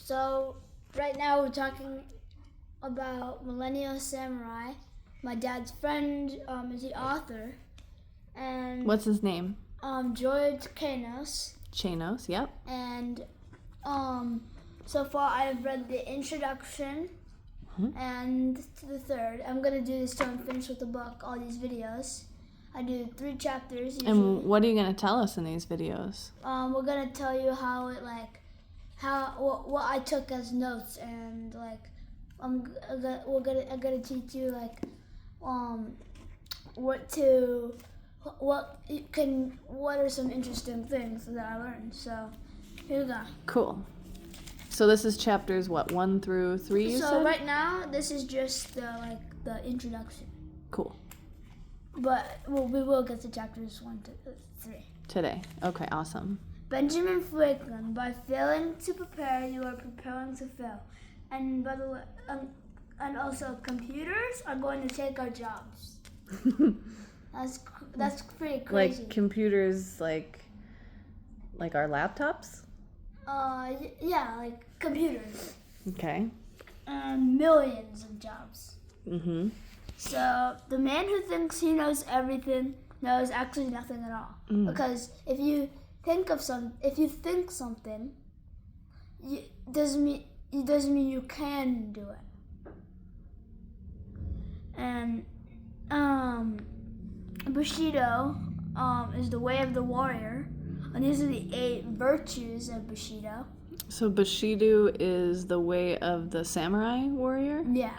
So right now we're talking about Millennial Samurai. My dad's friend is the author, and What's his name? George Chanos. Chanos, yep. And so far I've read the introduction and the third. I'm gonna do this till I'm finished with the book. All these videos. I do 3 chapters usually. And what are you going to tell us in these videos? We're gonna tell you how it what I took as notes, and I'm gonna teach you what are some interesting things that I learned. So here we go. Cool. So this is chapters 1 through 3, you said? So right now this is just the introduction. Cool. But we will get to chapters 1 to 3. Today. Okay, awesome. Benjamin Franklin, by failing to prepare, you are preparing to fail. And by the way, and also computers are going to take our jobs. That's pretty crazy. Like computers, like our laptops? Yeah, like computers. Okay. And millions of jobs. Mm-hmm. So the man who thinks he knows everything knows actually nothing at all. Because if you think something, it doesn't mean you can do it. And Bushido is the way of the warrior, and these are the 8 virtues of Bushido. So Bushido is the way of the samurai warrior? Yeah.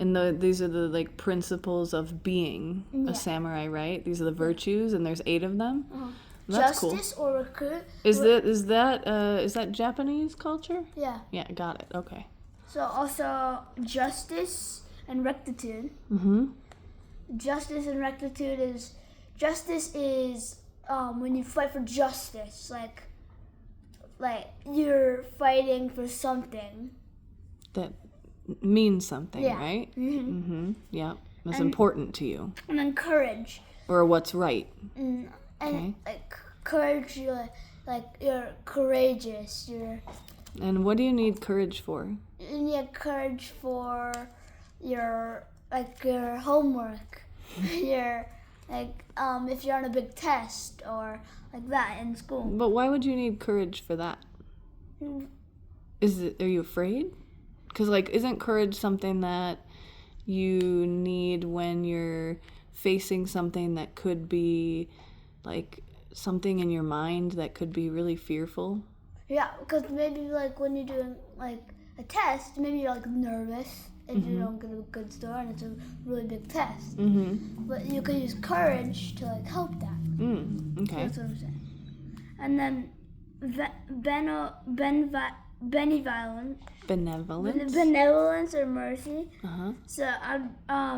And these are the principles of being a samurai, right? These are the virtues, and there's 8 of them. That's Justice cool. or recruit. Is that Japanese culture? Yeah. Yeah, got it. Okay. So also justice and rectitude. Mm-hmm. Justice and rectitude is when you fight for justice, like you're fighting for something that means something, yeah. Right? Mm-hmm. Mm-hmm. Yeah. It's important to you. And then courage. Or what's right. And okay. Courage, you're courageous. And what do you need courage for? You need courage for your homework. If you're on a big test or like that in school. But why would you need courage for that? Are you afraid? Because isn't courage something that you need when you're facing something that could be something in your mind that could be really fearful? Yeah, because maybe when you're doing a test, maybe you're nervous if you don't get a good score and it's a really big test. Mm-hmm. But you could use courage to help that. Okay. So that's what I'm saying. And then benevolence or mercy. Uh-huh. So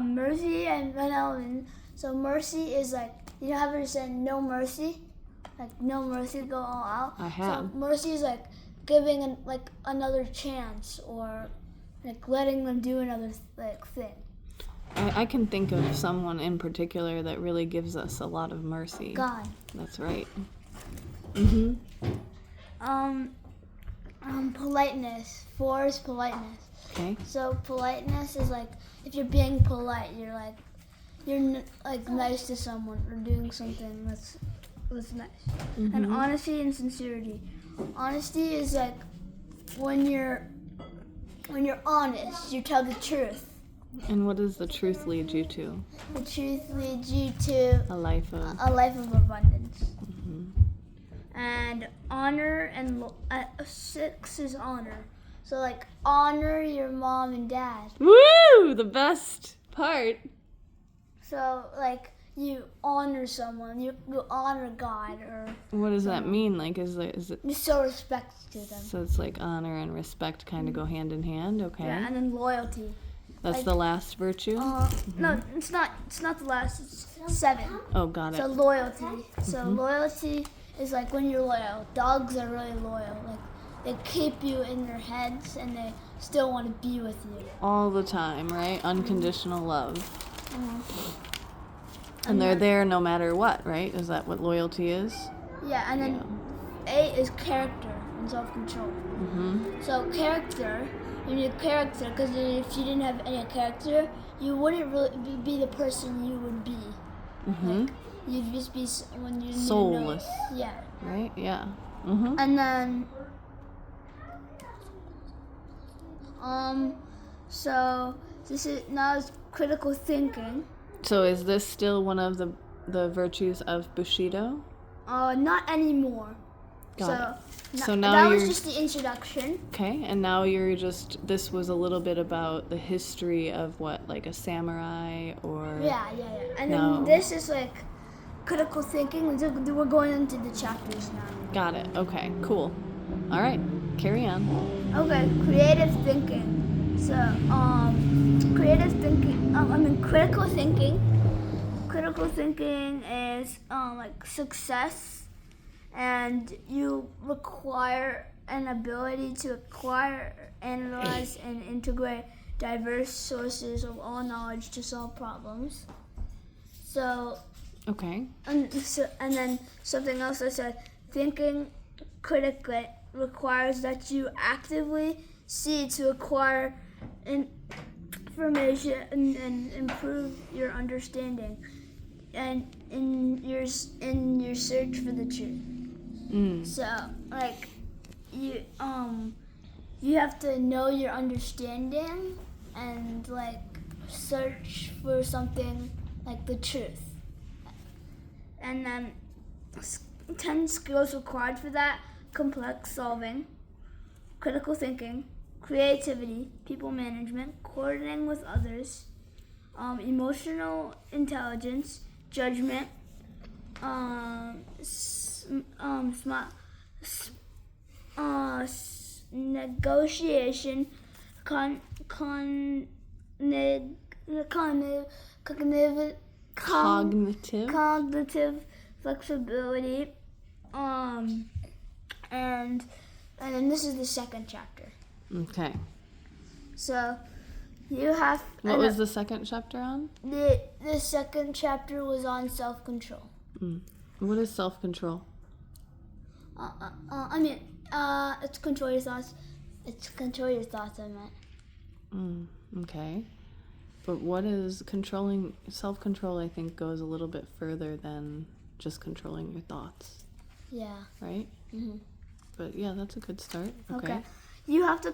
mercy and benevolence. So mercy is you know how you say no mercy? No mercy, go all out. I have. So mercy is giving another chance, or letting them do another thing. I can think of someone in particular that really gives us a lot of mercy. God. That's right. Mm-hmm. Politeness. 4 is politeness. Okay. So politeness is if you're being polite, you're nice to someone or doing something that's nice. Mm-hmm. And honesty and sincerity. Honesty is when you're honest, you tell the truth. And what does the truth lead you to? The truth leads you to a life of abundance. Mm-hmm. And honor and 6 is honor. So honor your mom and dad. Woo! The best part. So you honor someone, you honor God, or what does that mean? Is it you show respect to them? So it's honor and respect kind of go hand in hand. Okay. Yeah, and then loyalty. That's the last virtue? No, it's not the last. It's 7. Oh, got it. So loyalty. So loyalty is when you're loyal. Dogs are really loyal. They keep you in their heads and they still want to be with you. All the time, right? Unconditional love. Mm-hmm. And they're there no matter what, right? Is that what loyalty is? Yeah, and then 8 is character. and self-control. Mm-hmm. So character, you need character, because if you didn't have any character, you wouldn't really be the person you would be. Mm-hmm. Like, you'd just be someone you Soulless. Know. Yeah. Right? Yeah. Mm-hmm. And then, so this is now is critical thinking. So is this still one of the virtues of Bushido? Not anymore. Got it. So now that you're... was just the introduction. Okay, and now you're just... This was a little bit about the history of what, like a samurai or... Yeah. And then this is like critical thinking. We're going into the chapters now. Got it. Okay, cool. All right, carry on. Okay, creative thinking. So, creative thinking, critical thinking. Critical thinking is, like success, and you require an ability to acquire, analyze, and integrate diverse sources of all knowledge to solve problems. So, Okay. and then something else I said, thinking critically requires that you actively see to acquire information and improve your understanding, and in your search for the truth. So like you have to know your understanding and like search for something like the truth. And then 10 skills required for that: complex solving, critical thinking, creativity, people management, coordinating with others, emotional intelligence, judgment, negotiation, cognitive flexibility, and then this is the second chapter. Okay. So you have... What was the second chapter on? The second chapter was on self-control. What is self-control? It's control your thoughts. It's control your thoughts, I meant. Okay. But what is controlling? Self-control, I think, goes a little bit further than just controlling your thoughts. Yeah. Right? Mm-hmm. But yeah, that's a good start. Okay. You have the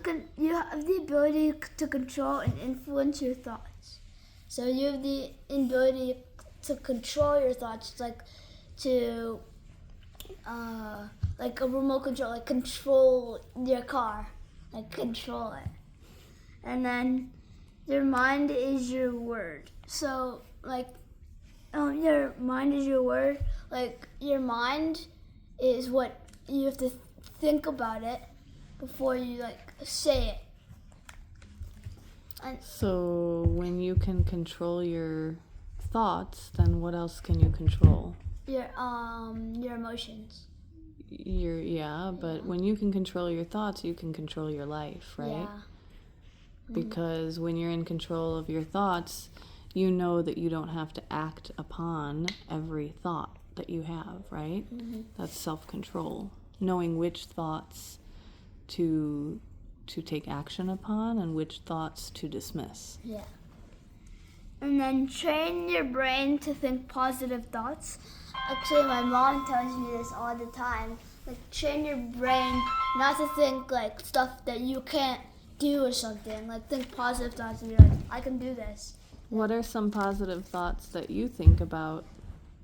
ability to control and influence your thoughts. So you have the ability to control your thoughts, like to like a remote control, like control your car, like control it. And then your mind is your word. So like your mind is your word. Like your mind is what you have to think about it before you like say it. And so when you can control your thoughts, then what else can you control? Your emotions. But when you can control your thoughts, you can control your life, right? Yeah. Because when you're in control of your thoughts, you know that you don't have to act upon every thought that you have, right? Mm-hmm. That's self-control. Knowing which thoughts to take action upon and which thoughts to dismiss. Yeah. And then train your brain to think positive thoughts. Actually, my mom tells me this all the time. Like, train your brain not to think like stuff that you can't do or something. Like, think positive thoughts and be like, I can do this. What are some positive thoughts that you think about?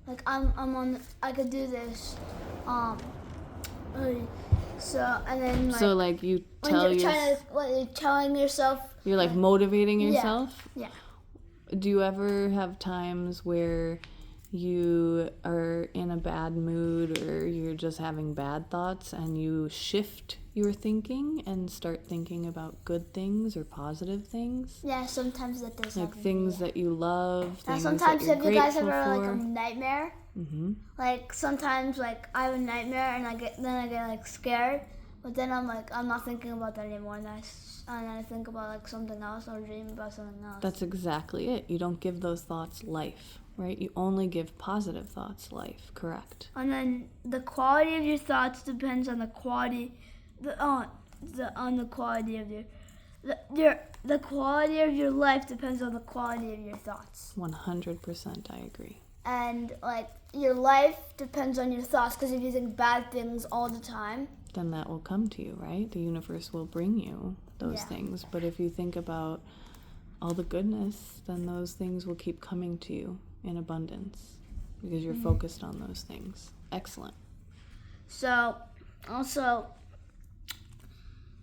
Like, I could do this. So, and then like... So, like, you tell yourself... You're telling yourself... You're, like, motivating yourself? Yeah. Do you ever have times where you are in a bad mood or you're just having bad thoughts and you shift your thinking and start thinking about good things or positive things? Yeah, sometimes that does happen. Like things that you love, things sometimes that you're have you guys grateful ever for. like a nightmare? Mm-hmm. Like sometimes like I have a nightmare and I get like scared, but then I'm not thinking about that anymore, and I think about like something else or dream about something else. That's exactly it. You don't give those thoughts life, right? You only give positive thoughts life, correct? And then the quality of your thoughts depends on the quality the quality of the quality of your life depends on the quality of your thoughts. 100%, I agree. And like your life depends on your thoughts, because if you think bad things all the time, then that will come to you, right? The universe will bring you those things. But if you think about all the goodness, then those things will keep coming to you in abundance because you're focused on those things. Excellent. So, also,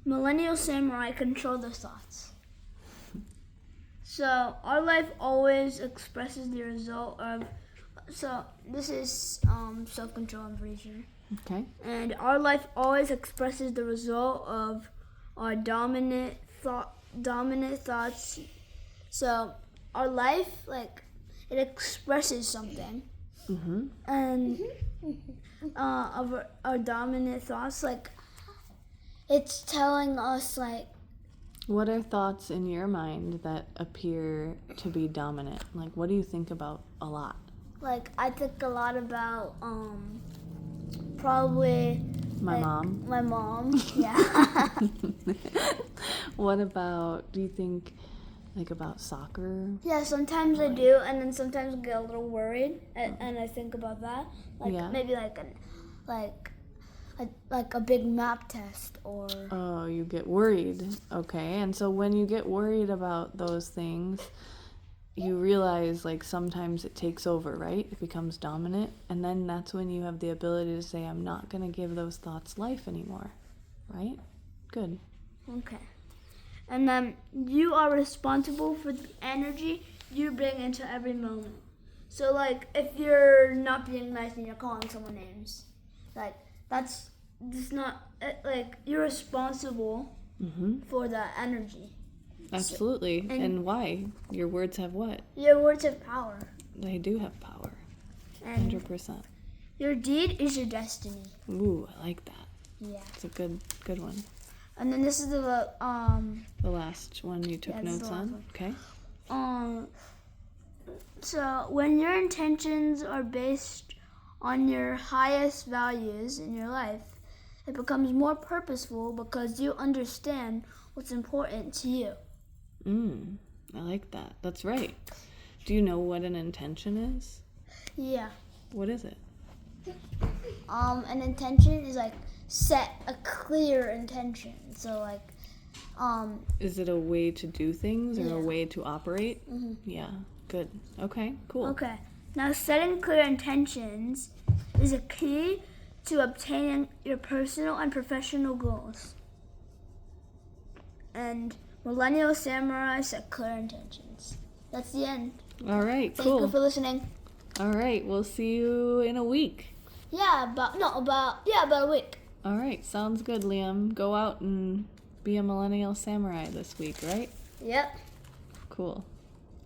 Millennial Samurai control their thoughts. So, our life always expresses the result of. So, this is self-control, I'm pretty sure. Okay. And our life always expresses the result of our dominant thoughts. So, our life, like, it expresses something. And of our dominant thoughts, like, it's telling us, like, what are thoughts in your mind that appear to be dominant? Like, what do you think about a lot? Like, I think a lot about probably My mom. My mom, yeah. What about, do you think, like, about soccer? Yeah, sometimes I do, and then sometimes I get a little worried, and I think about that. Like, maybe like a big map test, or... Oh, you get worried. Okay, and so when you get worried about those things, you realize, like, sometimes it takes over, right? It becomes dominant, and then that's when you have the ability to say, I'm not going to give those thoughts life anymore, right? Good. Okay. And then you are responsible for the energy you bring into every moment. So, like, if you're not being nice and you're calling someone names, like, that's just not, like, you're responsible for that energy. Absolutely. So, and why? Your words have what? Your words have power. They do have power. And 100%. your deed is your destiny. Ooh, I like that. Yeah. It's a good one. And then this is the last one you took notes on. Okay. So when your intentions are based on your highest values in your life, it becomes more purposeful because you understand what's important to you. I like that. That's right. Do you know what an intention is? Yeah. What is it? An intention is like set a clear intention. So like, is it a way to do things or a way to operate? Yeah. Good. Okay. Cool. Okay. Now setting clear intentions is a key to obtaining your personal and professional goals. And Millennial Samurai set clear intentions. That's the end. All right. Thank you for listening. All right. We'll see you in a week. About a week. All right. Sounds good, Liam. Go out and be a Millennial Samurai this week, right? Yep. Cool.